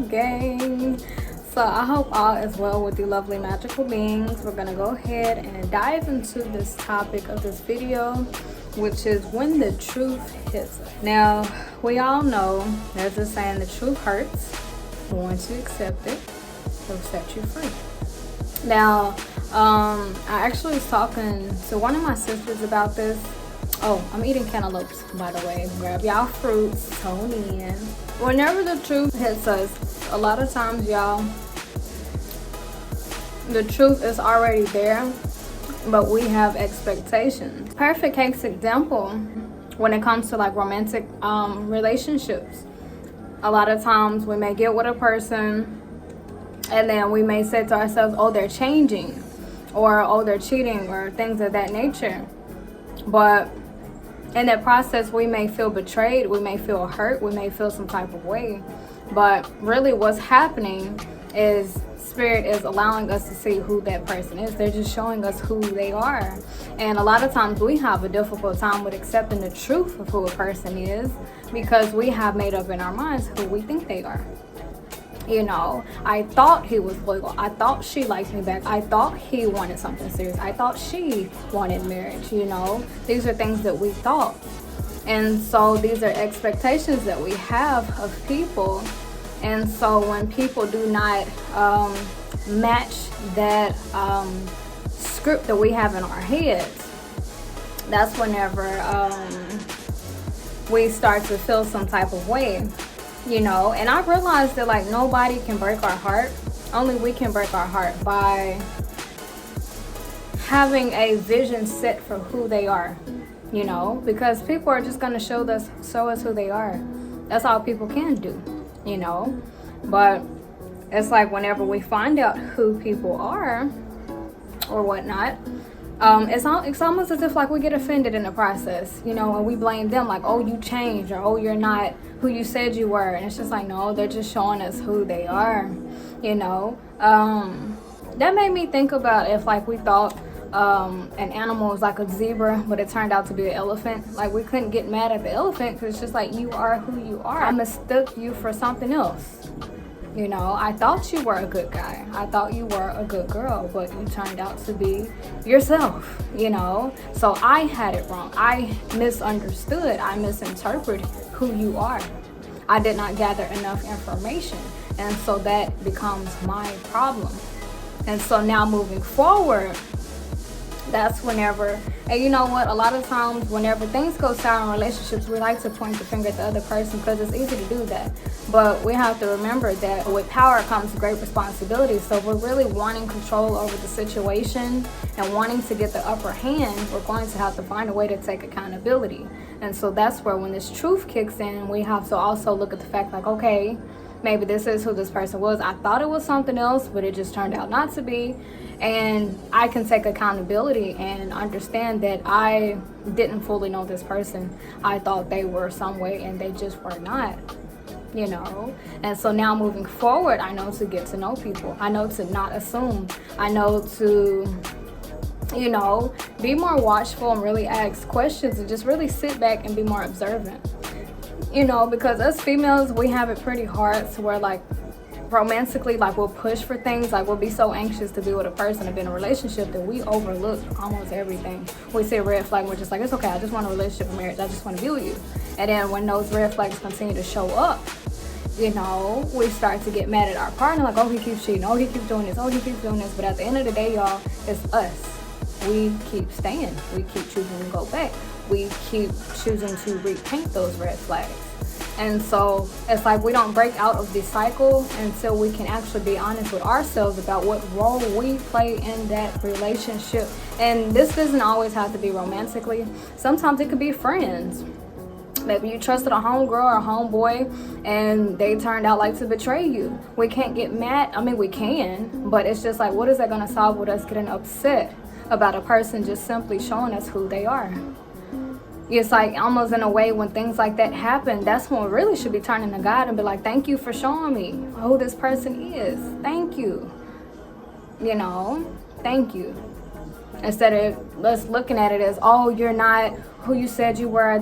gang. So I hope all is well with you lovely magical beings. We're gonna go ahead and dive into this topic of this video, which is when the truth hits us. Now, we all know there's a saying, the truth hurts, but once you accept it, it'll set you free. Now, I actually was talking to one of my sisters about this. Oh, I'm eating cantaloupes, by the way. Grab y'all fruits, tone in. Whenever the truth hits us, a lot of times, y'all, the truth is already there, but we have expectations. Perfect case example when it comes to like romantic relationships. A lot of times we may get with a person and then we may say to ourselves, oh, they're changing, or oh, they're cheating, or things of that nature. But in that process, we may feel betrayed, we may feel hurt, we may feel some type of way. But really what's happening is Spirit is allowing us to see who that person is. They're just showing us who they are. And a lot of times we have a difficult time with accepting the truth of who a person is, because we have made up in our minds who we think they are. You know, I thought he was loyal. I thought she liked me back. I thought he wanted something serious. I thought she wanted marriage, you know. These are things that we thought. And so these are expectations that we have of people. And so when people do not match that script that we have in our heads, that's whenever we start to feel some type of way. You know, and I realized that like nobody can break our heart. Only we can break our heart by having a vision set for who they are, you know, because people are just going to show us who they are. That's all people can do, you know. But it's like whenever we find out who people are or whatnot, it's almost as if like we get offended in the process, you know, and we blame them like, oh, you changed, or oh, you're not who you said you were. And it's just like, no, they're just showing us who they are, you know. That made me think about if like we thought an animal was like a zebra, but it turned out to be an elephant. Like we couldn't get mad at the elephant because it's just like, you are who you are. I mistook you for something else. You know, I thought you were a good guy. I thought you were a good girl, but you turned out to be yourself, you know. So I had it wrong. I misunderstood. I misinterpreted who you are. I did not gather enough information. And so that becomes my problem. And so now moving forward, that's whenever, and you know what, a lot of times whenever things go sour in relationships, we like to point the finger at the other person because it's easy to do that. But we have to remember that with power comes great responsibility. So if we're really wanting control over the situation and wanting to get the upper hand, we're going to have to find a way to take accountability. And so that's where when this truth kicks in, we have to also look at the fact like, okay, maybe this is who this person was. I thought it was something else, but it just turned out not to be. And I can take accountability and understand that I didn't fully know this person. I thought they were some way and they just were not, you know. And so now moving forward, I know to get to know people. I know to not assume. I know to, you know, be more watchful and really ask questions and just really sit back and be more observant. You know, because us females, we have it pretty hard to where like romantically, like we'll push for things, like we'll be so anxious to be with a person and be in a relationship that we overlook almost everything. We see a red flag, we're just like, it's okay, I just want a relationship and marriage, I just want to be with you. And then when those red flags continue to show up, you know, we start to get mad at our partner, like, oh, he keeps cheating, oh, he keeps doing this, oh, he keeps doing this. But at the end of the day, y'all, it's us. We keep staying, we keep choosing to go back, we keep choosing to repaint those red flags. And so it's like we don't break out of the cycle until we can actually be honest with ourselves about what role we play in that relationship. And this doesn't always have to be romantically. Sometimes it could be friends. Maybe you trusted a homegirl or a homeboy and they turned out like to betray you. We can't get mad. I mean, we can, but it's just like, what is that going to solve with us getting upset about a person just simply showing us who they are? It's like almost in a way when things like that happen, that's when we really should be turning to God and be like, thank you for showing me who this person is. Thank you. You know, thank you. instead of us looking at it as, oh, you're not who you said you were,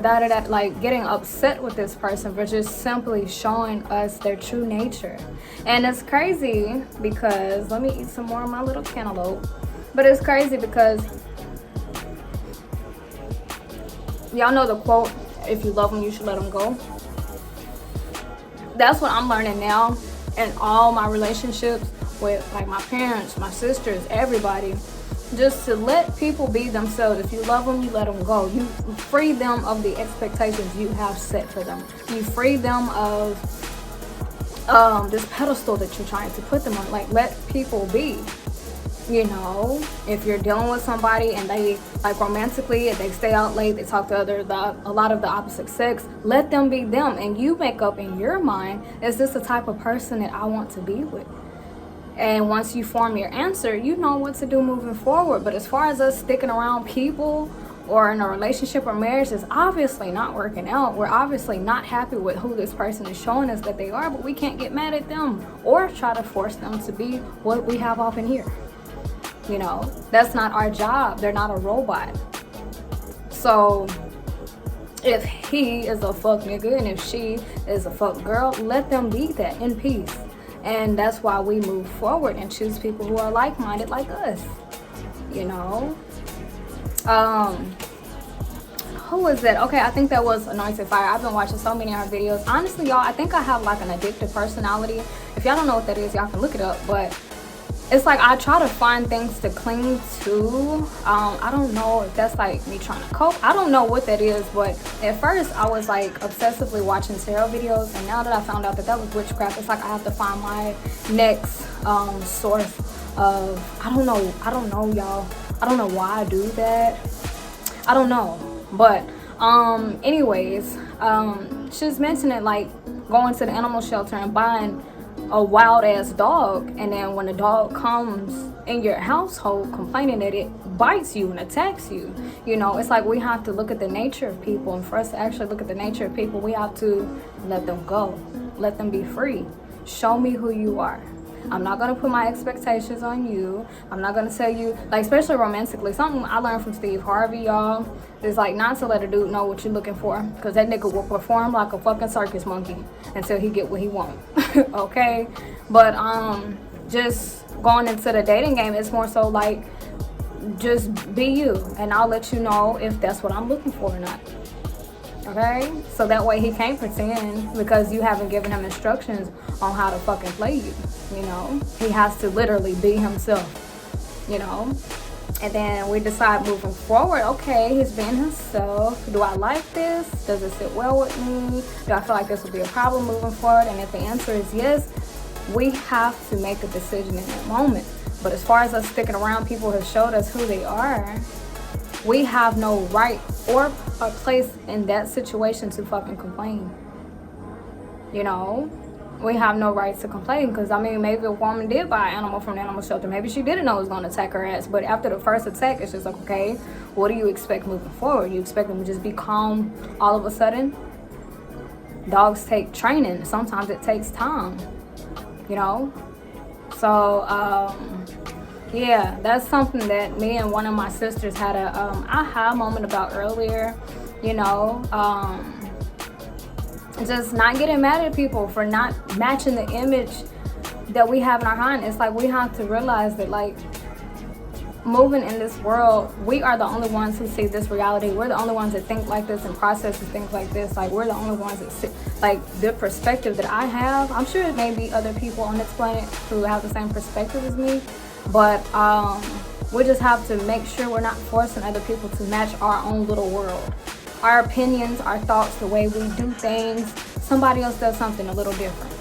like getting upset with this person for just simply showing us their true nature. And it's crazy because, let me eat some more of my little cantaloupe, but it's crazy because y'all know the quote, if you love them you should let them go. That's what I'm learning now in all my relationships with like my parents, my sisters, everybody. Just to let people be themselves. If you love them, you let them go. You free them of the expectations you have set for them. You free them of this pedestal that you're trying to put them on. Like, let people be. You know, if you're dealing with somebody and they, like, romantically, if they stay out late, they talk to a lot of the opposite sex, let them be them. And you make up in your mind, is this the type of person that I want to be with? And once you form your answer, you know what to do moving forward. But as far as us sticking around people or in a relationship or marriage that's obviously not working out, we're obviously not happy with who this person is showing us that they are, but we can't get mad at them or try to force them to be what we have off in here. You know, that's not our job. They're not a robot. So if he is a fuck nigga and if she is a fuck girl, let them be that in peace. And that's why we move forward and choose people who are like-minded like us, you know. Who was that? Okay, I think that was Anointed Fire. I've been watching so many of her videos. Honestly, y'all, I think I have like an addictive personality. If y'all don't know what that is, y'all can look it up. But it's like I try to find things to cling to. I don't know if that's like me trying to cope. I don't know what that is, but at first I was like obsessively watching tarot videos, and now that I found out that that was witchcraft, it's like I have to find my next source of, I don't know y'all. I don't know why I do that. I don't know. But anyways, she was mentioning like going to the animal shelter and buying a wild ass dog, and then when the dog comes in your household complaining that it bites you and attacks you, you know, it's like we have to look at the nature of people, and for us to actually look at the nature of people, we have to let them go, let them be free. Show me who you are. I'm not gonna put my expectations on you. I'm not gonna tell you, like, especially romantically, something I learned from Steve Harvey, y'all, is like not to let a dude know what you're looking for, because that nigga will perform like a fucking circus monkey until he get what he want. Okay? But just going into the dating game, it's more so like, just be you, and I'll let you know if that's what I'm looking for or not. Okay? So that way he can't pretend, because you haven't given him instructions on how to fucking play you. You know, he has to literally be himself, you know. And then we decide moving forward, okay, he's being himself. Do I like this? Does it sit well with me? Do I feel like this will be a problem moving forward? And if the answer is yes, we have to make a decision in that moment. But as far as us sticking around people who have showed us who they are, we have no right or a place in that situation to fucking complain. You know? We have no right to complain, because I mean, maybe a woman did buy an animal from the animal shelter. Maybe she didn't know it was going to attack her ass. But after the first attack, it's just like, okay, what do you expect moving forward? You expect them to just be calm all of a sudden? Dogs take training. Sometimes it takes time, you know? So, yeah, that's something that me and one of my sisters had a aha moment about earlier, you know? Just not getting mad at people for not matching the image that we have in our mind. It's like we have to realize that, like, moving in this world, we are the only ones who see this reality. We're the only ones that think like this and process things like this. Like, we're the only ones that see, like, the perspective that I have. I'm sure it may be other people on this planet who have the same perspective as me, but we just have to make sure we're not forcing other people to match our own little world. Our opinions, our thoughts, the way we do things, somebody else does something a little different,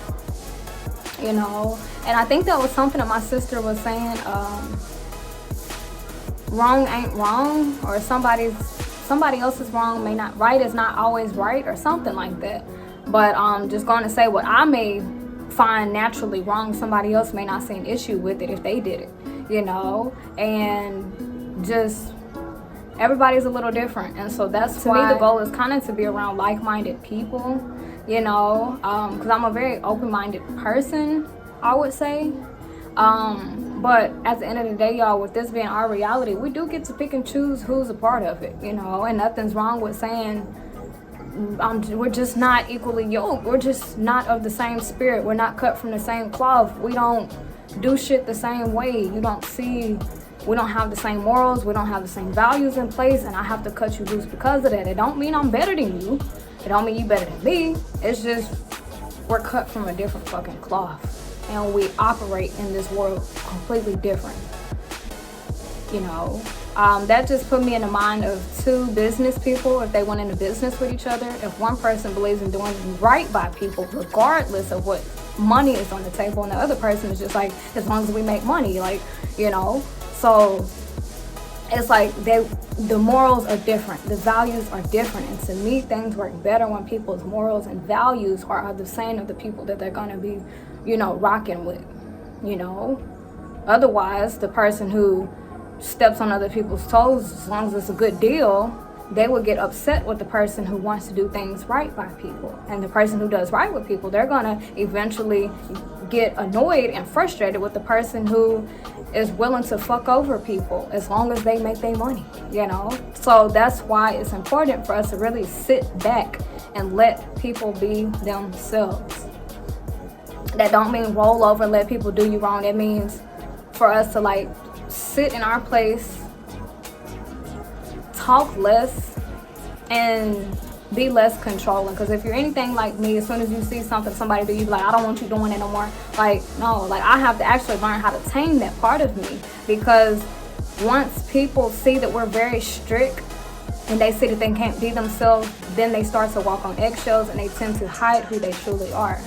you know? And I think that was something that my sister was saying, wrong ain't wrong, or somebody else's wrong may not, right is not always right, or something like that. But just going to say what I may find naturally wrong, somebody else may not see an issue with it if they did it, you know? And just, everybody's a little different, and so that's why, to me, the goal is kind of to be around like-minded people, you know, because I'm a very open-minded person, I would say, But at the end of the day, y'all, with this being our reality, we do get to pick and choose who's a part of it, you know. And nothing's wrong with saying we're just not equally yoked. We're just not of the same spirit. We're not cut from the same cloth. We don't do shit the same way. We don't have the same morals. We don't have the same values in place, and I have to cut you loose because of that. It don't mean I'm better than you. It don't mean you better than me. It's just we're cut from a different fucking cloth, and we operate in this world completely different. You know, that just put me in the mind of two business people. If they went into business with each other, if one person believes in doing right by people, regardless of what money is on the table, and the other person is just like, as long as we make money, like, you know. So it's like the morals are different, the values are different, and to me, things work better when people's morals and values are the same of the people that they're gonna be, you know, rocking with, you know. Otherwise, the person who steps on other people's toes, as long as it's a good deal, they will get upset with the person who wants to do things right by people. And the person who does right with people, they're gonna eventually get annoyed and frustrated with the person who is willing to fuck over people as long as they make their money, you know. So that's why it's important for us to really sit back and let people be themselves. That don't mean roll over and let people do you wrong. That means for us to like sit in our place, talk less, and be less controlling. Because if you're anything like me, as soon as you see something somebody do, you be like, I don't want you doing it no more. Like, no, like I have to actually learn how to tame that part of me, because once people see that we're very strict and they see that they can't be themselves, then they start to walk on eggshells and they tend to hide who they truly are.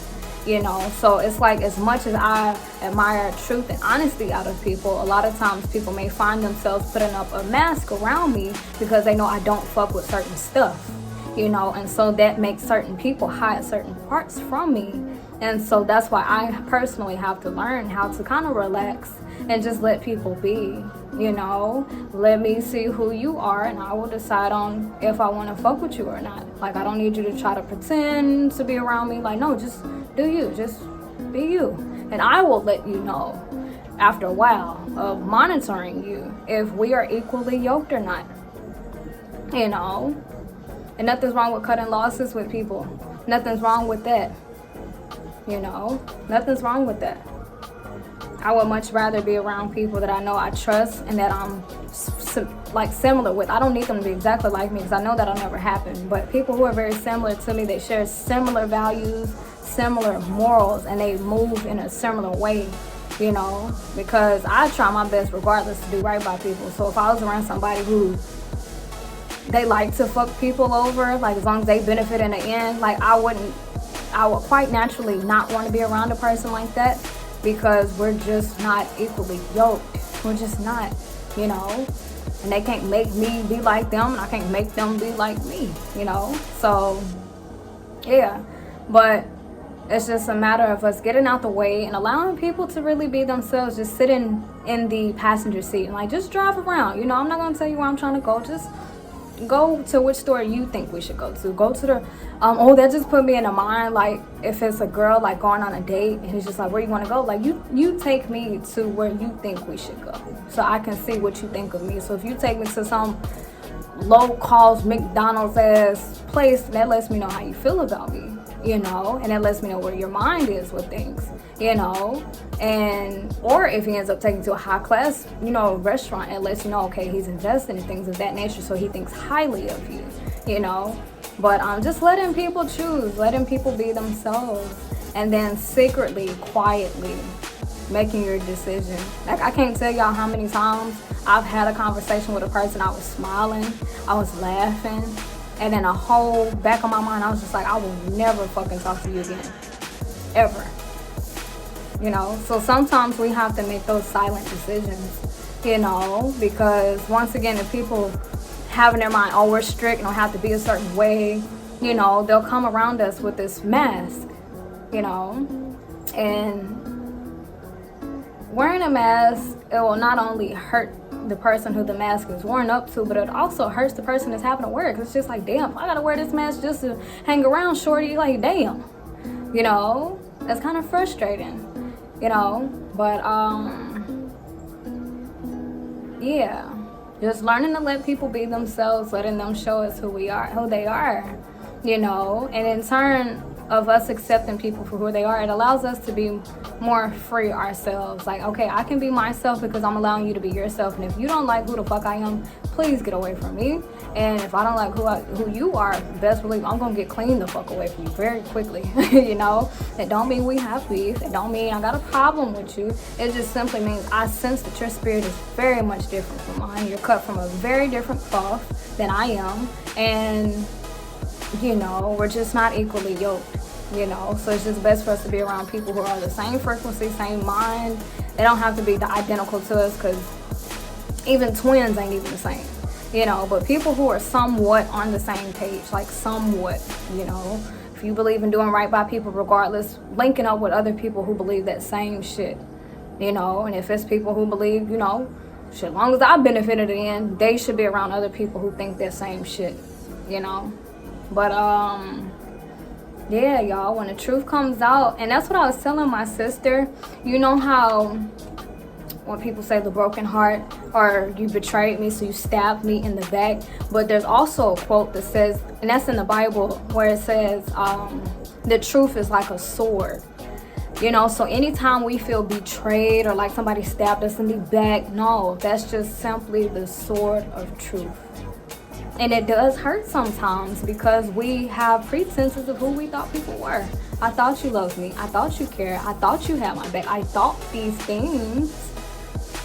You know, so it's like, as much as I admire truth and honesty out of people, a lot of times people may find themselves putting up a mask around me because they know I don't fuck with certain stuff, you know, and so that makes certain people hide certain parts from me. And so that's why I personally have to learn how to kind of relax and just let people be, you know. Let me see who you are, and I will decide on if I want to fuck with you or not. Like, I don't need you to try to pretend to be around me. Like, no, just do you, just be you. And I will let you know after a while of monitoring you if we are equally yoked or not, you know. And nothing's wrong with cutting losses with people. Nothing's wrong with that, you know. Nothing's wrong with that. I would much rather be around people that I know I trust and that I'm like similar with. I don't need them to be exactly like me, because I know that'll never happen. But people who are very similar to me, they share similar values, similar morals, and they move in a similar way, you know, because I try my best regardless to do right by people. So if I was around somebody who they like to fuck people over, like as long as they benefit in the end, like I would quite naturally not want to be around a person like that, because we're just not equally yoked. We're just not, you know. And they can't make me be like them, and I can't make them be like me, you know. So yeah, but it's just a matter of us getting out the way and allowing people to really be themselves. Just sitting in the passenger seat and like just drive around, you know. I'm not gonna tell you where I'm trying to go. Just go to which store you think we should go to. Go to the oh, that just put me in the mind, like if it's a girl like going on a date and he's just like, where you want to go, like you take me to where you think we should go so I can see what you think of me. So if you take me to some low cost McDonald's ass place, that lets me know how you feel about me, you know, and it lets me know where your mind is with things, you know. And or if he ends up taking to a high class, you know, restaurant, it lets you know, okay, he's investing in things of that nature, so he thinks highly of you, you know. But just letting people choose, letting people be themselves, and then secretly, quietly making your decision. Like, I can't tell y'all how many times I've had a conversation with a person, I was smiling, I was laughing, and then a whole back of my mind, I was just like, I will never fucking talk to you again, ever. You know, so sometimes we have to make those silent decisions, you know, because once again, if people have in their mind, oh, we're strict and don't have to be a certain way, you know, they'll come around us with this mask, you know. And wearing a mask, it will not only hurt the person who the mask is worn up to, but it also hurts the person that's having to wear it. It's just like, damn, I gotta wear this mask just to hang around shorty, like, damn, you know. That's kind of frustrating, you know. But yeah, just learning to let people be themselves, letting them show us who they are, you know, and in turn of us accepting people for who they are, it allows us to be more free ourselves. Like, okay, I can be myself because I'm allowing you to be yourself, and if you don't like who the fuck I am, please get away from me. And if I don't like who you are, best believe I'm gonna get clean the fuck away from you very quickly. You know, it don't mean we have beef, it don't mean I got a problem with you. It just simply means I sense that your spirit is very much different from mine. You're cut from a very different cloth than I am, and you know, we're just not equally yoked, you know. So it's just best for us to be around people who are the same frequency, same mind. They don't have to be identical to us, because even twins ain't even the same, you know. But people who are somewhat on the same page, like somewhat, you know. If you believe in doing right by people regardless, linking up with other people who believe that same shit, you know. And if it's people who believe, you know, shit, as long as I benefited in the end, they should be around other people who think that same shit, you know. But yeah, y'all, when the truth comes out, and that's what I was telling my sister, you know how when people say the broken heart, or you betrayed me, so you stabbed me in the back. But there's also a quote that says, and that's in the Bible, where it says the truth is like a sword, you know. So anytime we feel betrayed or like somebody stabbed us in the back, no, that's just simply the sword of truth. And it does hurt sometimes, because we have pretenses of who we thought people were. I thought you loved me. I thought you cared. I thought you had my back. I thought these things.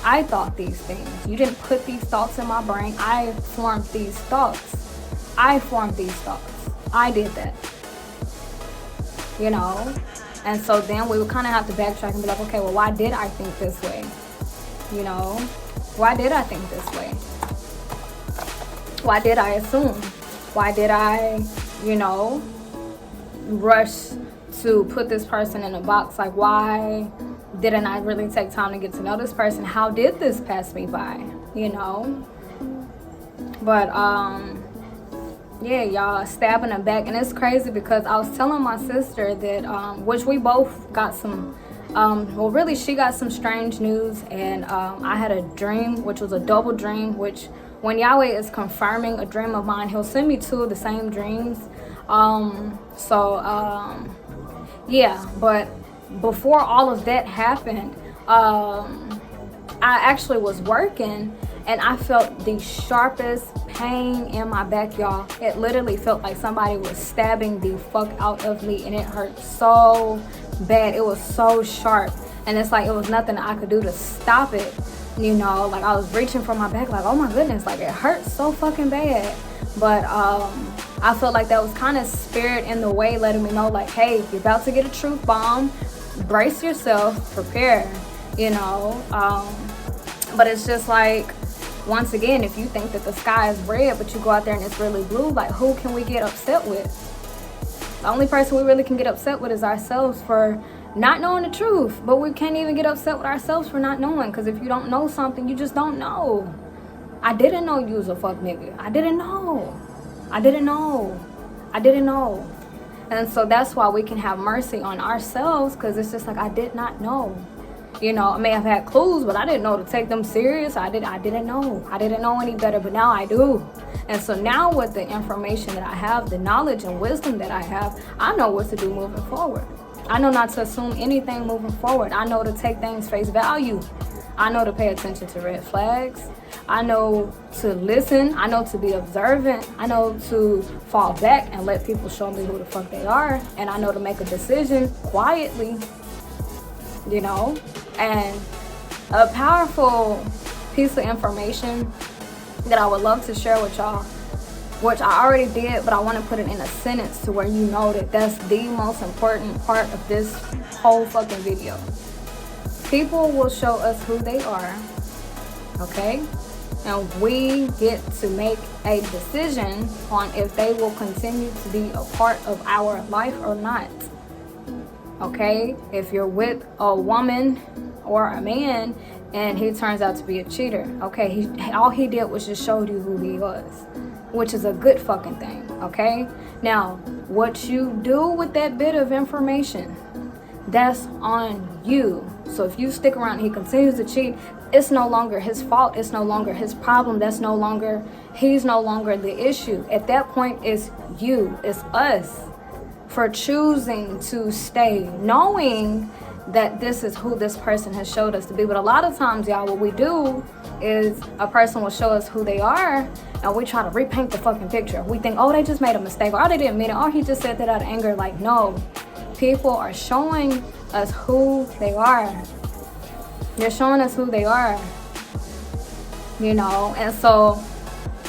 I thought these things. You didn't put these thoughts in my brain. I formed these thoughts. I formed these thoughts. I did that. You know? And so then we would kind of have to backtrack and be like, okay, well, why did I think this way? You know? Why did I think this way? Why did I assume? Why did I, you know, rush to put this person in a box? Like, why didn't I really take time to get to know this person? How did this pass me by? You know? But, yeah, y'all, stabbing them back. And it's crazy because I was telling my sister that, which we both got some, well, really, she got some strange news. And I had a dream, which was a double dream, which when Yahweh is confirming a dream of mine, he'll send me two of the same dreams. Yeah, but before all of that happened, I actually was working, and I felt the sharpest pain in my back, y'all. It literally felt like somebody was stabbing the fuck out of me, and it hurt so bad. It was so sharp, and it's like it was nothing I could do to stop it. You know, like I was reaching for my back, like, oh my goodness, like it hurts so fucking bad. But I felt like that was kind of spirit in the way, letting me know, like, hey, you're about to get a truth bomb. Brace yourself, prepare, you know. But it's just like, once again, if you think that the sky is red, but you go out there and it's really blue, like, who can we get upset with? The only person we really can get upset with is ourselves for not knowing the truth. But we can't even get upset with ourselves for not knowing, because if you don't know something, you just don't know. I didn't know you was a fuck nigga. I didn't know. And so that's why we can have mercy on ourselves, because it's just like, I did not know. You know, I may have had clues, but I didn't know to take them serious. I didn't know. I didn't know any better, but now I do. And so now with the information that I have, the knowledge and wisdom that I have, I know what to do moving forward. I know not to assume anything moving forward. I know to take things face value. I know to pay attention to red flags. I know to listen. I know to be observant. I know to fall back and let people show me who the fuck they are. And I know to make a decision quietly, you know. And a powerful piece of information that I would love to share with y'all, which I already did, but I want to put it in a sentence to where you know that that's the most important part of this whole fucking video. People will show us who they are, okay? And we get to make a decision on if they will continue to be a part of our life or not, okay? If you're with a woman or a man and he turns out to be a cheater, okay, all he did was just show you who he was, which is a good fucking thing, okay? Now, what you do with that bit of information, that's on you. So if you stick around and he continues to cheat, it's no longer his fault. It's no longer his problem. He's no longer the issue. At that point, it's you. It's us for choosing to stay, knowing that this is who this person has showed us to be. But a lot of times, y'all, what we do is a person will show us who they are and we try to repaint the fucking picture. We think, oh, they just made a mistake, or oh, they didn't mean it, or he just said that out of anger. Like, no, people are showing us who they are. They're showing us who they are, you know. And so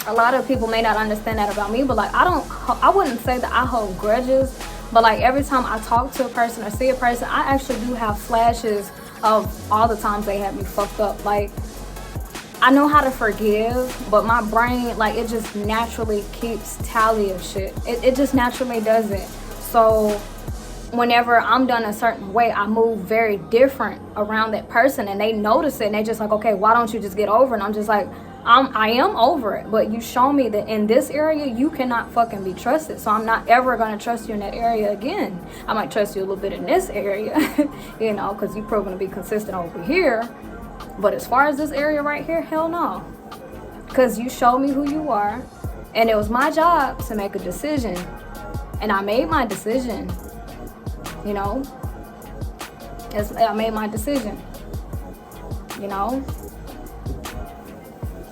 a lot of people may not understand that about me, but like, I wouldn't say that I hold grudges, but like every time I talk to a person or see a person, I actually do have flashes of all the times they had me fucked up. Like, I know how to forgive, but my brain, like, it just naturally keeps tally of shit. It just naturally does it. So whenever I'm done a certain way, I move very different around that person, and they notice it, and they just like, okay, why don't you just get over it? And I'm just like, I am over it, but you show me that in this area you cannot fucking be trusted, so I'm not ever gonna trust you in that area again. I might trust you a little bit in this area, you know, because you've proven to be consistent over here, but as far as this area right here, hell no, because you showed me who you are, and it was my job to make a decision, and I made my decision. You know, I made my decision, you know.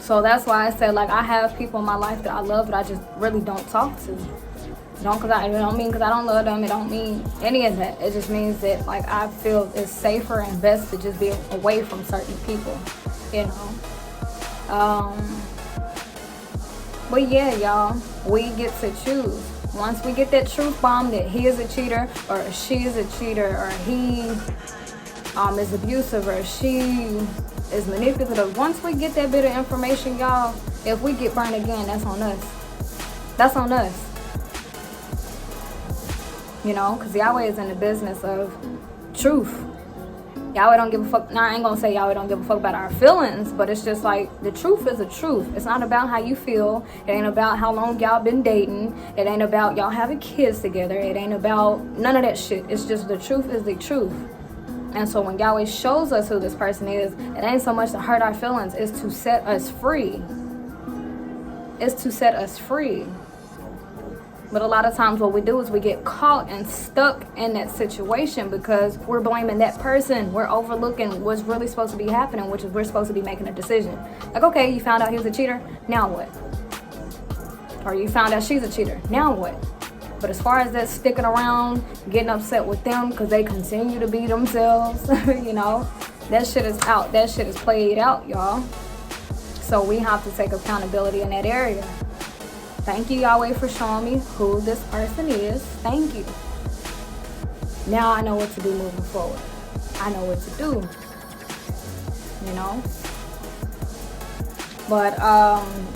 So that's why I said, like, I have people in my life that I love, but I just really don't talk to. It don't mean because I don't love them. It don't mean any of that. It just means that, like, I feel it's safer and best to just be away from certain people, you know. But yeah, y'all, we get to choose. Once we get that truth bomb that he is a cheater, or she is a cheater, or he is abusive, or she is manipulative, once we get that bit of information, y'all, if we get burned again, that's on us. That's on us. You know, because Yahweh is in the business of truth. Yahweh don't give a fuck. Now, I ain't gonna say Yahweh don't give a fuck about our feelings, but it's just like, the truth is the truth. It's not about how you feel. It ain't about how long y'all been dating. It ain't about y'all having kids together. It ain't about none of that shit. It's just the truth is the truth. And so when Yahweh shows us who this person is, it ain't so much to hurt our feelings. It's to set us free. It's to set us free. But a lot of times what we do is we get caught and stuck in that situation because we're blaming that person. We're overlooking what's really supposed to be happening, which is we're supposed to be making a decision. Like, okay, you found out he was a cheater, now what? Or you found out she's a cheater, now what? But as far as that sticking around, getting upset with them because they continue to be themselves, you know, that shit is out. That shit is played out, y'all. So we have to take accountability in that area. Thank you, Yahweh, for showing me who this person is. Thank you. Now I know what to do moving forward. I know what to do. You know? But,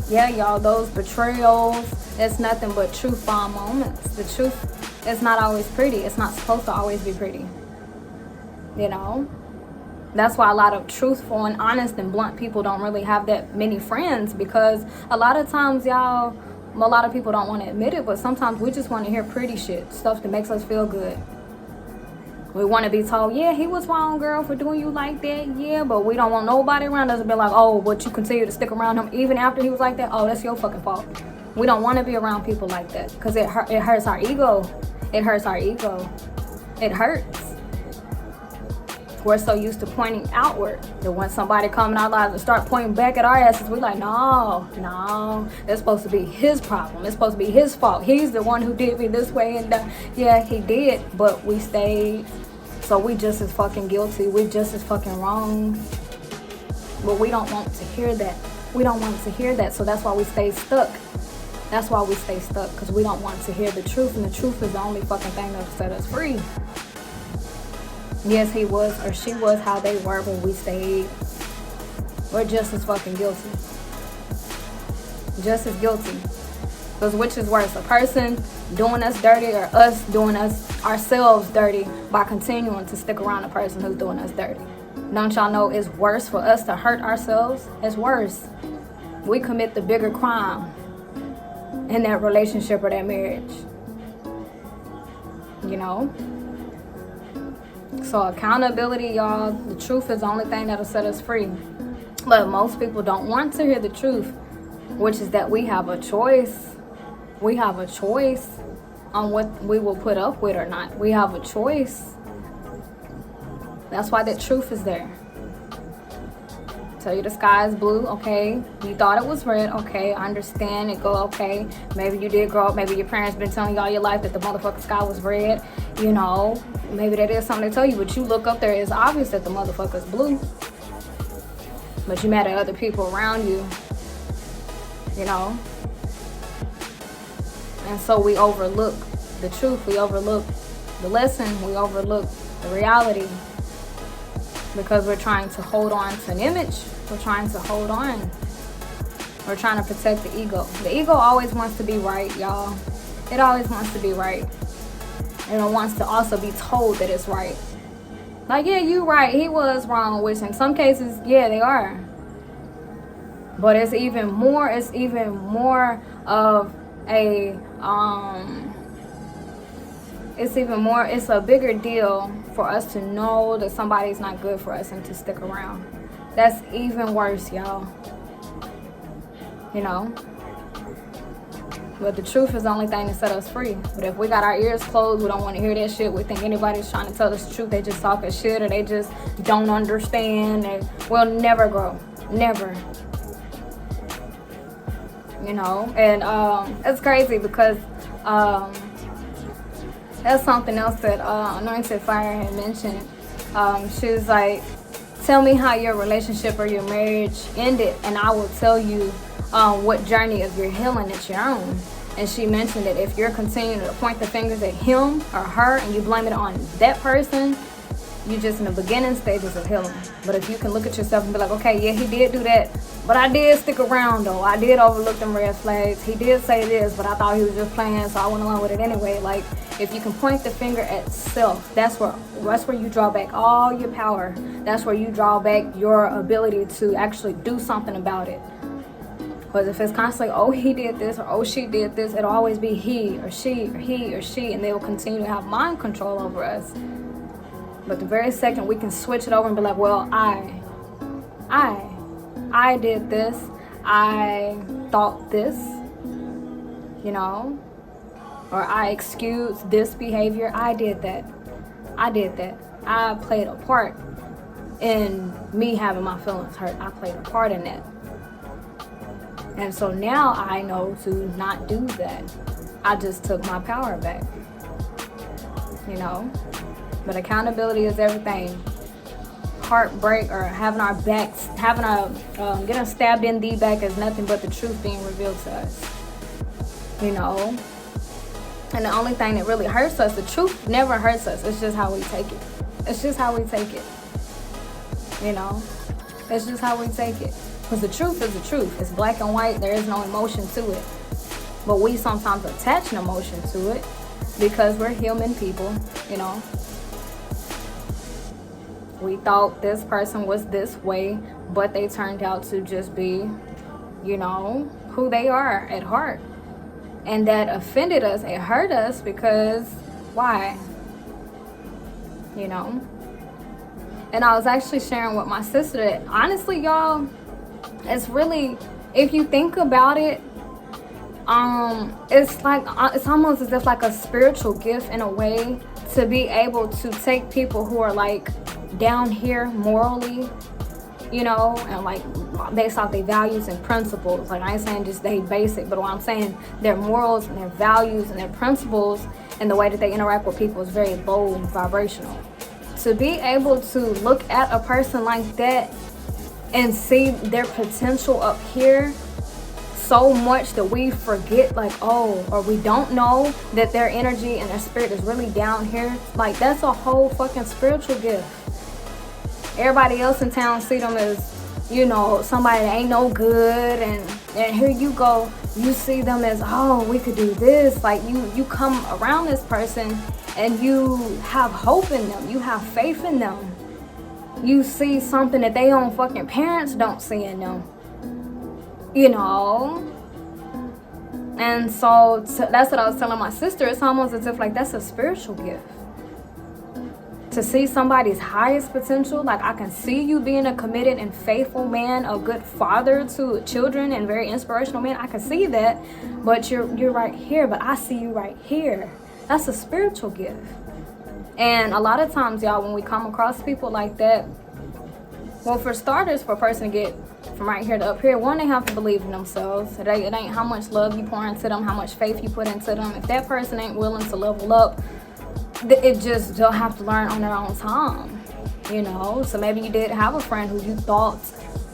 yeah, y'all, those betrayals, it's nothing but truth bomb moments. The truth is not always pretty. It's not supposed to always be pretty. You know? That's why a lot of truthful and honest and blunt people don't really have that many friends, because a lot of times, y'all, a lot of people don't want to admit it, but sometimes we just want to hear pretty shit, stuff that makes us feel good. We want to be told, yeah, he was wrong, girl, for doing you like that, yeah, but we don't want nobody around us to be like, oh, but you continue to stick around him even after he was like that? Oh, that's your fucking fault. We don't want to be around people like that because it hurts our ego. It hurts our ego. It hurts. We're so used to pointing outward that when somebody come in our lives and start pointing back at our asses, we're like, no, it's supposed to be his problem. It's supposed to be his fault. He's the one who did me this way, and yeah, he did, but we stayed. So we just as fucking guilty. We just as fucking wrong. But we don't want to hear that. We don't want to hear that, so that's why we stay stuck. That's why we stay stuck, because we don't want to hear the truth, and the truth is the only fucking thing that'll set us free. Yes, he was or she was how they were when we stayed. We're just as fucking guilty. Just as guilty. Because which is worse, a person doing us dirty or us doing ourselves dirty by continuing to stick around a person who's doing us dirty? Don't y'all know it's worse for us to hurt ourselves? It's worse. We commit the bigger crime in that relationship or that marriage. You know? So accountability, y'all, the truth is the only thing that'll set us free. But most people don't want to hear the truth, which is that we have a choice. We have a choice on what we will put up with or not. We have a choice. That's why the truth is there. Tell you the sky is blue, okay. You thought it was red, okay. I understand it, go, okay. Maybe you did grow up, maybe your parents been telling you all your life that the motherfucking sky was red. You know, maybe that is something they tell you, but you look up there, it's obvious that the motherfucker's blue. But you mad at other people around you, you know. And so we overlook the truth, we overlook the lesson, we overlook the reality. Because we're trying to hold on to an image. We're trying to hold on. We're trying to protect the ego. The ego always wants to be right, y'all. It always wants to be right. And it wants to also be told that it's right. Like, yeah, you right. He was wrong, which in some cases, yeah, they are. But it's even more of a, it's a bigger deal for us to know that somebody's not good for us and to stick around. That's even worse, y'all. You know? But the truth is the only thing that set us free. But if we got our ears closed, we don't want to hear that shit. We think anybody's trying to tell us the truth. They just talking shit or they just don't understand. And we'll never grow. Never. You know? And it's crazy because that's something else that Anointed Fire had mentioned. She was like, tell me how your relationship or your marriage ended, and I will tell you what journey of your healing that you're on. And she mentioned that if you're continuing to point the fingers at him or her and you blame it on that person, you're just in the beginning stages of healing. But if you can look at yourself and be like, okay, yeah, he did do that, but I did stick around though. I did overlook them red flags. He did say this, but I thought he was just playing, so I went along with it anyway. Like, if you can point the finger at self, that's where you draw back all your power. That's where you draw back your ability to actually do something about it. But if it's constantly, oh, he did this, or oh, she did this, it'll always be he or she, and they will continue to have mind control over us. But the very second we can switch it over and be like, well, I did this, I thought this, you know, or I excused this behavior, I did that. I played a part in me having my feelings hurt. I played a part in that. And so now I know to not do that. I just took my power back, you know. But accountability is everything. Heartbreak or having our backs, getting stabbed in the back is nothing but the truth being revealed to us, you know. And the only thing that really hurts us, the truth never hurts us. It's just how we take it. It's just how we take it, you know. It's just how we take it. Because the truth is the truth. It's black and white. There is no emotion to it. But we sometimes attach an emotion to it because we're human people, you know. We thought this person was this way, but they turned out to just be, you know, who they are at heart. And that offended us. It hurt us because why? You know? And I was actually sharing with my sister that honestly, y'all, it's really, if you think about it, it's like, it's almost as if like a spiritual gift in a way to be able to take people who are like down here morally, you know, and like based off their values and principles. Like, I ain't saying just they basic, but what I'm saying, their morals and their values and their principles and the way that they interact with people is very low and vibrational. To be able to look at a person like that and see their potential up here so much that we forget, like, oh, or we don't know that their energy and their spirit is really down here. Like, that's a whole fucking spiritual gift. Everybody else in town see them as, you know, somebody that ain't no good, and here you go, you see them as, oh, we could do this. Like, you come around this person and you have hope in them, you have faith in them. You see something that they own fucking parents don't see in them, you know. And so that's what I was telling my sister. It's almost as if like that's a spiritual gift. to see somebody's highest potential. Like, I can see you being a committed and faithful man, a good father to children, and very inspirational man. I can see that, but you're right here, but I see you right here. That's a spiritual gift. And a lot of times, y'all, when we come across people like that, well, for starters, for a person to get from right here to up here, one, they have to believe in themselves. It ain't how much love you pour into them, how much faith you put into them. If that person ain't willing to level up, it just, they'll have to learn on their own time, you know. So maybe you did have a friend who you thought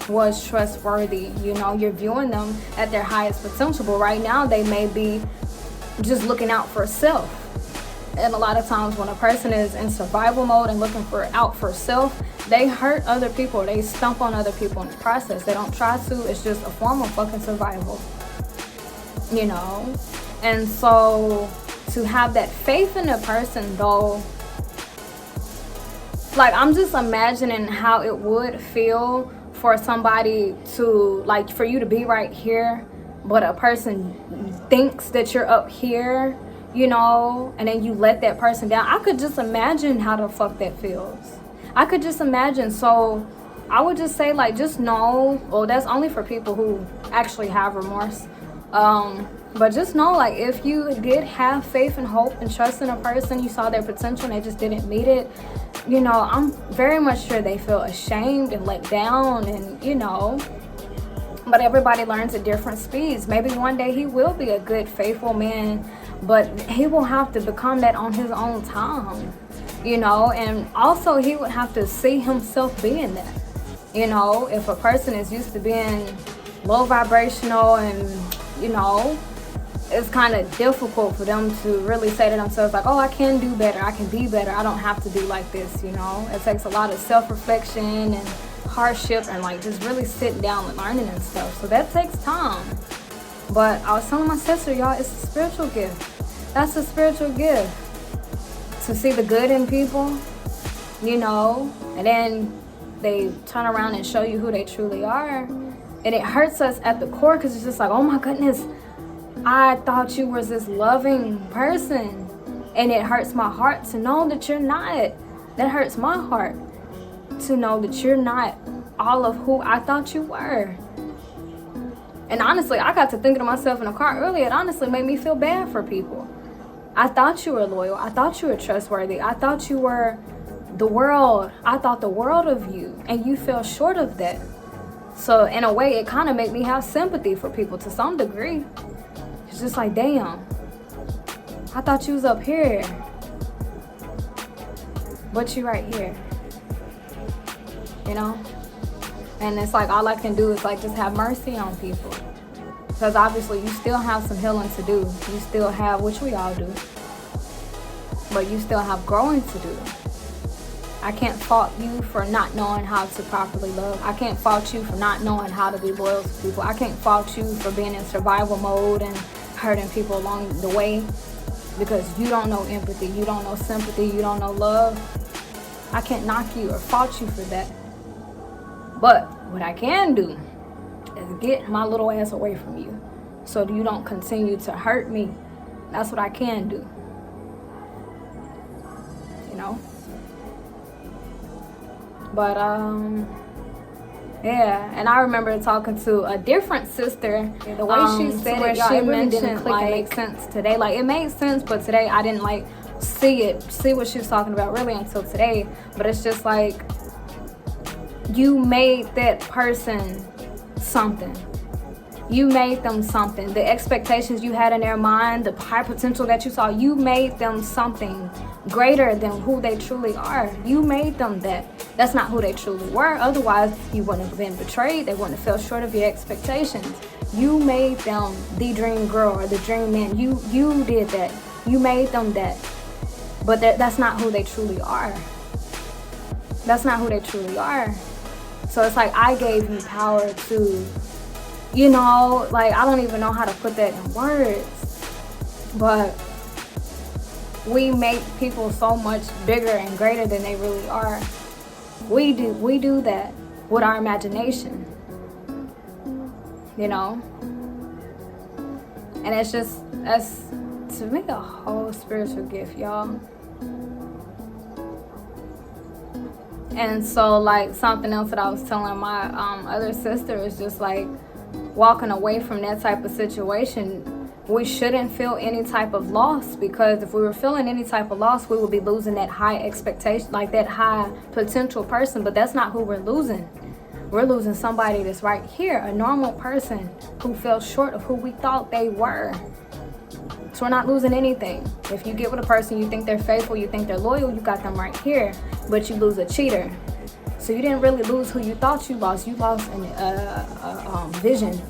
was trustworthy, you know, you're viewing them at their highest potential, but right now they may be just looking out for self. And a lot of times when a person is in survival mode and looking out for self, they hurt other people. They stump on other people in the process. They don't try to. It's just a form of fucking survival, you know. And so to have that faith in a person, though, like, I'm just imagining how it would feel for somebody to, like, for you to be right here, but a person thinks that you're up here, you know, and then you let that person down. I could just imagine how the fuck that feels. I could just imagine. So I would just say, like, just know, well, that's only for people who actually have remorse. But just know, like, if you did have faith and hope and trust in a person, you saw their potential and they just didn't meet it, you know, I'm very much sure they feel ashamed and let down, and, you know, but everybody learns at different speeds. Maybe one day he will be a good, faithful man, but he will have to become that on his own time, you know. And also he would have to see himself being that, you know. If a person is used to being low vibrational and, you know, it's kind of difficult for them to really say to themselves, like, oh, I can do better, I can be better, I don't have to be like this, you know. It takes a lot of self-reflection and hardship and, like, just really sitting down and learning and stuff. So that takes time. But I was telling my sister, y'all, it's a spiritual gift. That's a spiritual gift. To see the good in people, you know, and then they turn around and show you who they truly are. And it hurts us at the core because it's just like, oh my goodness, I thought you was this loving person. And it hurts my heart to know that you're not. That hurts my heart to know that you're not all of who I thought you were. And honestly, I got to thinking to myself in the car earlier, it honestly made me feel bad for people. I thought you were loyal. I thought you were trustworthy. I thought you were the world. I thought the world of you, and you fell short of that. So in a way, it kind of made me have sympathy for people to some degree. It's just like, damn, I thought you was up here, but you right here, you know? And it's like, all I can do is, like, just have mercy on people. Because obviously you still have some healing to do. You still have, which we all do, but you still have growing to do. I can't fault you for not knowing how to properly love. I can't fault you for not knowing how to be loyal to people. I can't fault you for being in survival mode and hurting people along the way, because you don't know empathy, you don't know sympathy, you don't know love. I can't knock you or fault you for that. But what I can do is get my little ass away from you so you don't continue to hurt me. That's what I can do, you know. But yeah, and I remember talking to a different sister. The way she said it, y'all, it really didn't click and make sense today. Like, it made sense, but today I didn't, like, see what she was talking about really until today. But it's just like, you made that person something. You made them something. The expectations you had in their mind, the high potential that you saw, you made them something greater than who they truly are. You made them that. That's not who they truly were. Otherwise, you wouldn't have been betrayed. They wouldn't have fell short of your expectations. You made them the dream girl or the dream man. You did that. You made them that. But that's not who they truly are. That's not who they truly are. So it's like, I gave you power to, you know, like, I don't even know how to put that in words. But we make people so much bigger and greater than they really are. We do that with our imagination, you know. And it's just, that's, to me, a whole spiritual gift, y'all. And so, like, something else that I was telling my other sister is just like walking away from that type of situation. We shouldn't feel any type of loss, because if we were feeling any type of loss, we would be losing that high expectation, like that high potential person. But that's not who we're losing. We're losing somebody that's right here, a normal person who fell short of who we thought they were. So we're not losing anything. If you get with a person, you think they're faithful, you think they're loyal, you got them right here, but you lose a cheater. So you didn't really lose who you thought you lost. You lost a vision.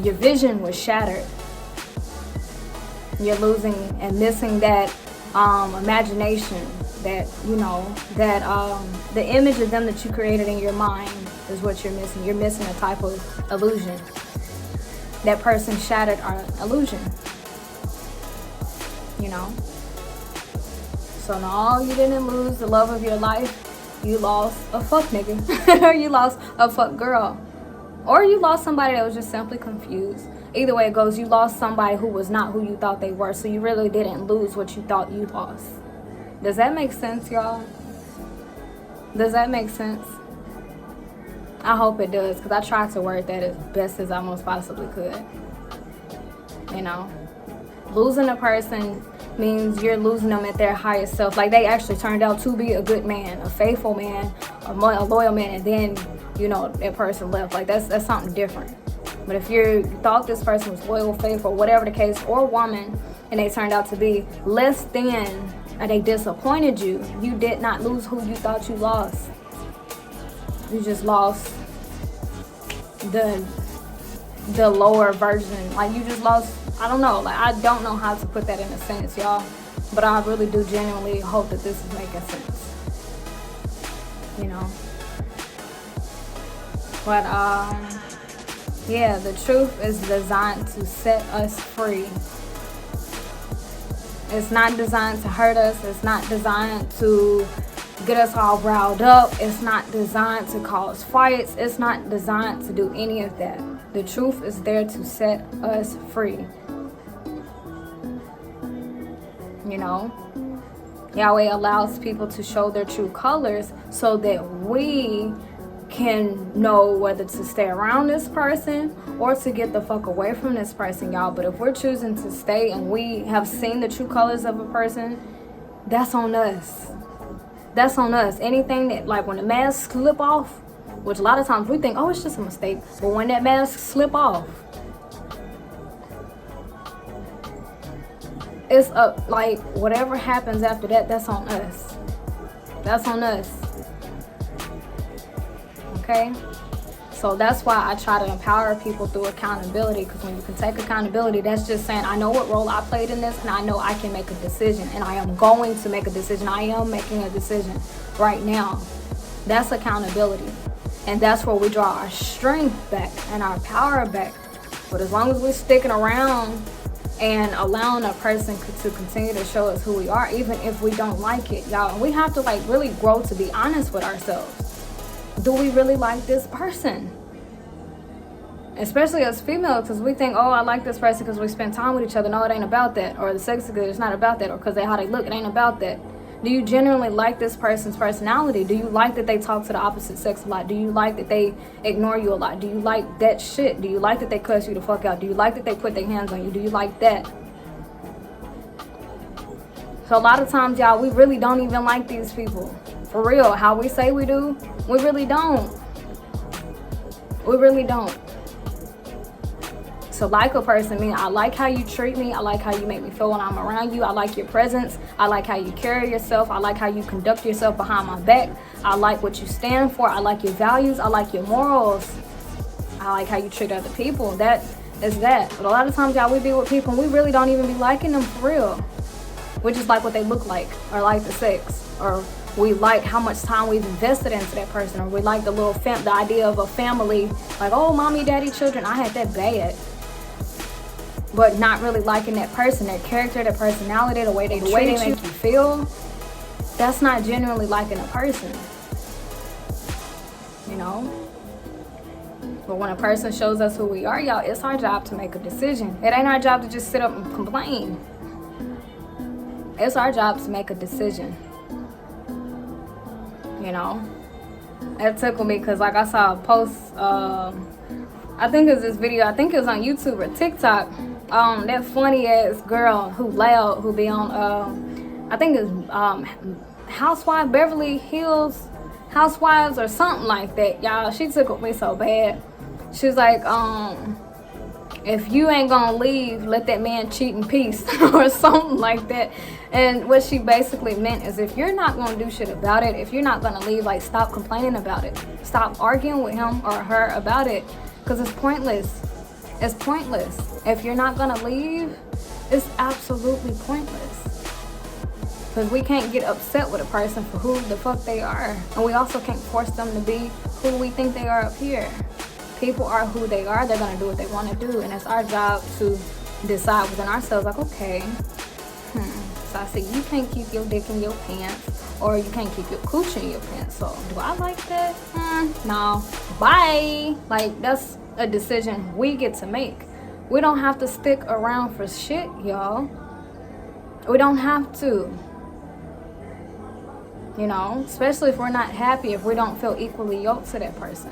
Your vision was shattered. You're losing and missing that imagination, that, you know, that the image of them that you created in your mind is what you're missing. You're missing a type of illusion. That person shattered our illusion. You know? So no, you didn't lose the love of your life. You lost a fuck nigga. Or you lost a fuck girl. Or you lost somebody that was just simply confused. Either way it goes, you lost somebody who was not who you thought they were. So you really didn't lose what you thought you lost. Does that make sense, y'all? Does that make sense? I hope it does, because I tried to word that as best as I most possibly could. You know? Losing a person means you're losing them at their highest self. Like, they actually turned out to be a good man, a faithful man, a loyal man, and then, you know, that person left. Like, that's something different. But if you thought this person was loyal, faithful, whatever the case, or woman, and they turned out to be less than, or they disappointed you, you did not lose who you thought you lost. You just lost the lower version. Like, you just lost, I don't know, like, I don't know how to put that in a sentence, y'all, but I really do genuinely hope that this is making sense, you know. But yeah, the truth is designed to set us free. It's not designed to hurt us. It's not designed to get us all riled up. It's not designed to cause fights. It's not designed to do any of that. The truth is there to set us free. You know, Yahweh allows people to show their true colors so that we can know whether to stay around this person or to get the fuck away from this person, y'all. But if we're choosing to stay and we have seen the true colors of a person, that's on us. That's on us. Anything that, like, when the masks slip off, which a lot of times we think, oh, it's just a mistake, but when that mask slip off, it's up. Like, whatever happens after that, that's on us. That's on us. Okay? So that's why I try to empower people through accountability, because when you can take accountability, that's just saying, I know what role I played in this, and I know I can make a decision, and I am going to make a decision. I am making a decision right now. That's accountability. And that's where we draw our strength back and our power back. But as long as we're sticking around and allowing a person to continue to show us who we are, even if we don't like it, y'all, we have to, like, really grow to be honest with ourselves. Do we really like this person? Especially as females, because we think, oh, I like this person because we spend time with each other. No, it ain't about that. Or the sex is good, it's not about that. Or because how they look, it ain't about that. Do you genuinely like this person's personality? Do you like that they talk to the opposite sex a lot? Do you like that they ignore you a lot? Do you like that shit? Do you like that they cuss you the fuck out? Do you like that they put their hands on you? Do you like that? So a lot of times, y'all, we really don't even like these people. For real, how we say we do, we really don't. We really don't. So like a person, mean, I like how you treat me. I like how you make me feel when I'm around you. I like your presence. I like how you carry yourself. I like how you conduct yourself behind my back. I like what you stand for. I like your values. I like your morals. I like how you treat other people. That is that. But a lot of times, y'all, we be with people and we really don't even be liking them for real. We just like what they look like, or like the sex, or we like how much time we've invested into that person, or we like the little the idea of a family, like, oh, mommy, daddy, children. I had that bad. But not really liking that person, their character, their personality, the way they make you feel. That's not genuinely liking a person, you know? But when a person shows us who we are, y'all, it's our job to make a decision. It ain't our job to just sit up and complain. It's our job to make a decision, you know? it tickled me because like I saw a post, I think it was this video, I think it was on YouTube or TikTok, that funny ass girl who loud, who be on, I think it's Housewives, Beverly Hills Housewives or something like that, y'all. She tickled me so bad. She was like, if you ain't gonna leave, let that man cheat in peace or something like that. And what she basically meant is if you're not gonna do shit about it, if you're not gonna leave, like, stop complaining about it. Stop arguing with him or her about it, because it's pointless. It's pointless. If you're not gonna leave, it's absolutely pointless. Because we can't get upset with a person for who the fuck they are. And we also can't force them to be who we think they are up here. People are who they are. They're gonna do what they want to do, and it's our job to decide within ourselves, like, okay, so I see you can't keep your dick in your pants, or you can't keep your cooch in your pants. So do I like that? No. Bye. Like, that's a decision we get to make. We don't have to stick around for shit, y'all. We don't have to. You know, especially if we're not happy, if we don't feel equally yoked to that person.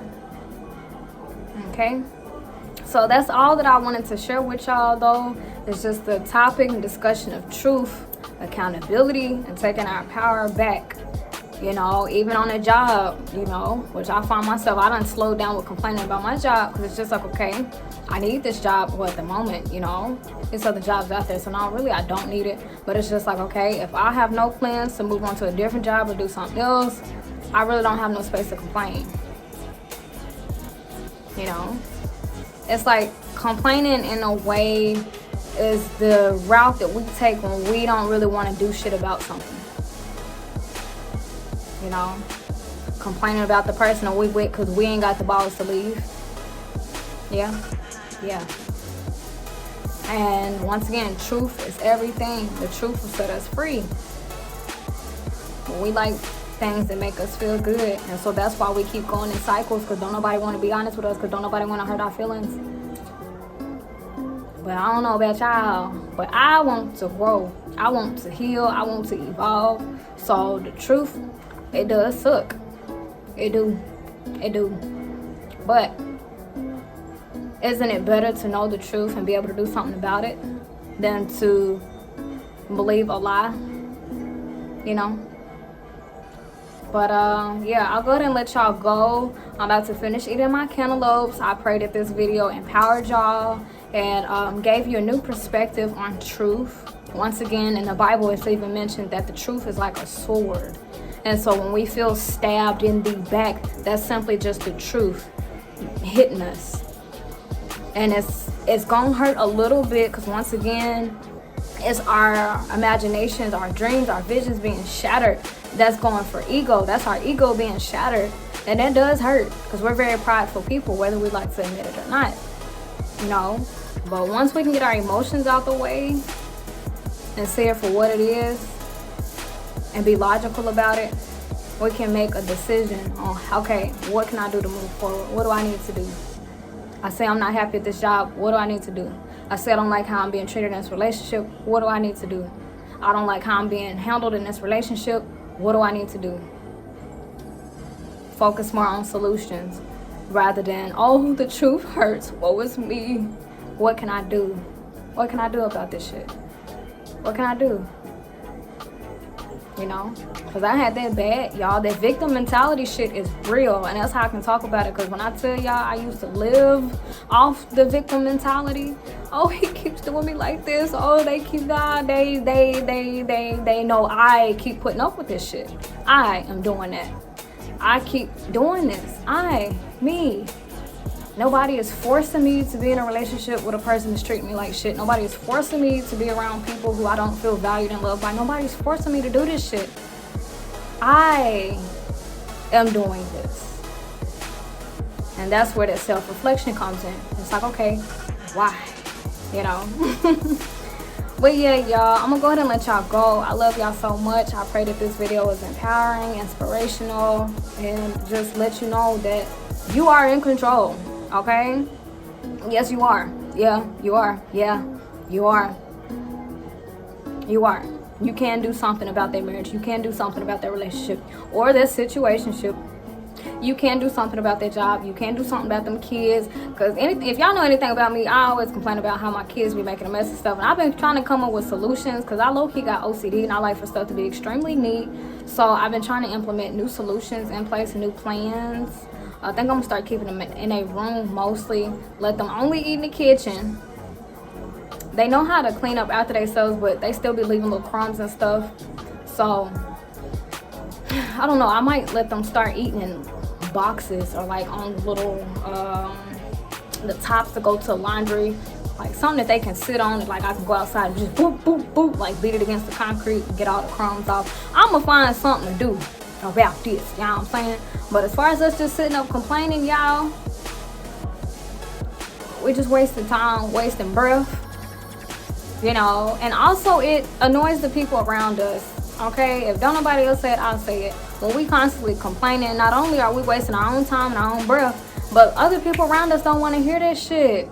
Okay, so that's all that I wanted to share with y'all, though. It's just the topic and discussion of truth, accountability, and taking our power back. You know, even on a job, you know, which I find myself, I done slowed down with complaining about my job, because it's just like, okay, I need this job at the moment, you know. There's other jobs out there, so now really I don't need it. But it's just like, okay, if I have no plans to move on to a different job or do something else, I really don't have no space to complain. You know, it's like complaining in a way is the route that we take when we don't really want to do shit about something. You know, complaining about the person that we with because we ain't got the balls to leave. Yeah. And once again, truth is everything. The truth will set us free. We like things that make us feel good, and so that's why we keep going in cycles, because don't nobody want to be honest with us, because don't nobody want to hurt our feelings. But I don't know about y'all, but I want to grow, I want to heal, I want to evolve. So the truth, it does suck. It do. But isn't it better to know the truth and be able to do something about it than to believe a lie? You know? But yeah, I'll go ahead and let y'all go. I'm about to finish eating my cantaloupes. I pray that this video empowered y'all and gave you a new perspective on truth. Once again, in the Bible, it's even mentioned that the truth is like a sword. And so when we feel stabbed in the back, that's simply just the truth hitting us. And it's gonna hurt a little bit, because once again, it's our imaginations, our dreams, our visions being shattered. That's going for ego. That's our ego being shattered. And that does hurt, because we're very prideful people, whether we like to admit it or not. You know? But once we can get our emotions out the way and see it for what it is and be logical about it, we can make a decision on, okay, what can I do to move forward? What do I need to do? I say I'm not happy at this job. What do I need to do? I say I don't like how I'm being treated in this relationship. What do I need to do? I don't like how I'm being handled in this relationship. What do I need to do? Focus more on solutions rather than, oh, the truth hurts. Woe is me. What can I do? What can I do about this shit? What can I do? You know? Because I had that bad, y'all. That victim mentality shit is real. And that's how I can talk about it. Because when I tell y'all I used to live off the victim mentality. Oh, he keeps doing me like this. Oh, they keep dying. They know I keep putting up with this shit. I am doing that. I keep doing this. Me. Nobody is forcing me to be in a relationship with a person that's treating me like shit. Nobody is forcing me to be around people who I don't feel valued and loved by. Nobody's forcing me to do this shit. I am doing this. And that's where that self-reflection comes in. It's like, okay, why? You know? But yeah, y'all, I'm gonna go ahead and let y'all go. I love y'all so much. I pray that this video was empowering, inspirational, and just let you know that you are in control, okay? Yes, you are. Yeah, you are. Yeah, you are. You are. You can do something about their marriage. You can do something about their relationship or their situationship. You can do something about that job. You can do something about them kids. Because if y'all know anything about me, I always complain about how my kids be making a mess and stuff. And I've been trying to come up with solutions because I low-key got OCD and I like for stuff to be extremely neat. So I've been trying to implement new solutions in place, new plans. I think I'm going to start keeping them in a room mostly. Let them only eat in the kitchen. They know how to clean up after themselves, but they still be leaving little crumbs and stuff. So I don't know, I might let them start eating in boxes or like on little the tops to go to laundry, like something that they can sit on, and like I can go outside and just boop boop boop, like beat it against the concrete and get all the crumbs off. I'm gonna find something to do about this, you know what I'm saying? But as far as us just sitting up complaining, y'all, we just wasting time, wasting breath, you know. And also it annoys the people around us. Okay, if don't nobody else say it, I'll say it. When we constantly complaining, not only are we wasting our own time and our own breath, but other people around us don't want to hear that shit.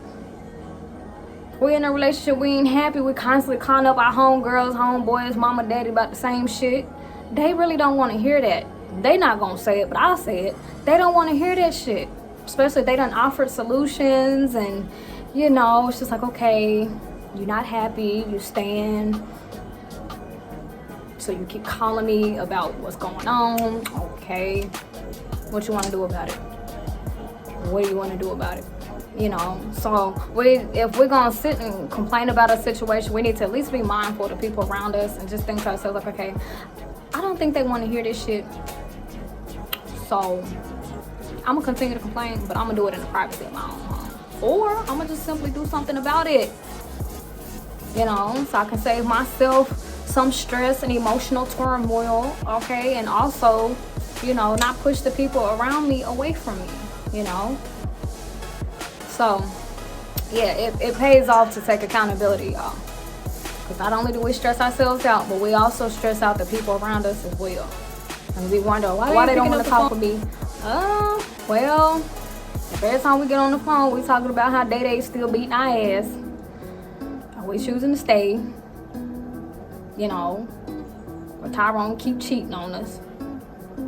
We in a relationship, we ain't happy, we constantly calling up our homegirls, homeboys, mama, daddy about the same shit. They really don't want to hear that. They not gonna say it, but I'll say it. They don't want to hear that shit. Especially if they done offered solutions and, you know, it's just like, okay, you're not happy, you stand. So you keep calling me about what's going on. Okay, what you want to do about it? What do you want to do about it? You know, so if we're gonna sit and complain about a situation, we need to at least be mindful of the people around us and just think to ourselves like, okay, I don't think they want to hear this shit. So I'm gonna continue to complain, but I'm gonna do it in the privacy of my own home, or I'm gonna just simply do something about it. You know, so I can save myself some stress and emotional turmoil, okay, and also, you know, not push the people around me away from me, you know. So yeah, it pays off to take accountability, y'all, because not only do we stress ourselves out, but we also stress out the people around us as well, and we wonder why they don't want to talk with me. Well, every time we get on the phone, we talking about how Day still beating our ass, and we choosing to stay. You know, or Tyrone keep cheating on us.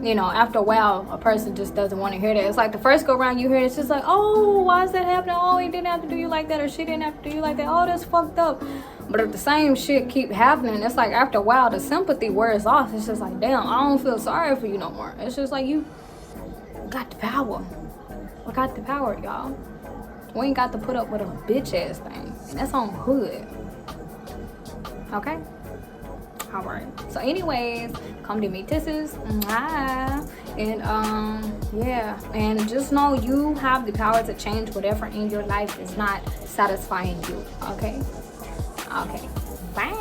You know, after a while, a person just doesn't want to hear that. It's like the first go around you hear it, it's just like, oh, why is that happening? Oh, he didn't have to do you like that, or she didn't have to do you like that. Oh, that's fucked up. But if the same shit keep happening, it's like after a while, the sympathy wears off. It's just like, damn, I don't feel sorry for you no more. It's just like you got the power. We got the power, y'all. We ain't got to put up with a bitch ass thing. And that's on hood. Okay? Alright, so anyways, come to me, tisses. And yeah, and just know you have the power to change whatever in your life is not satisfying you. Okay, bye.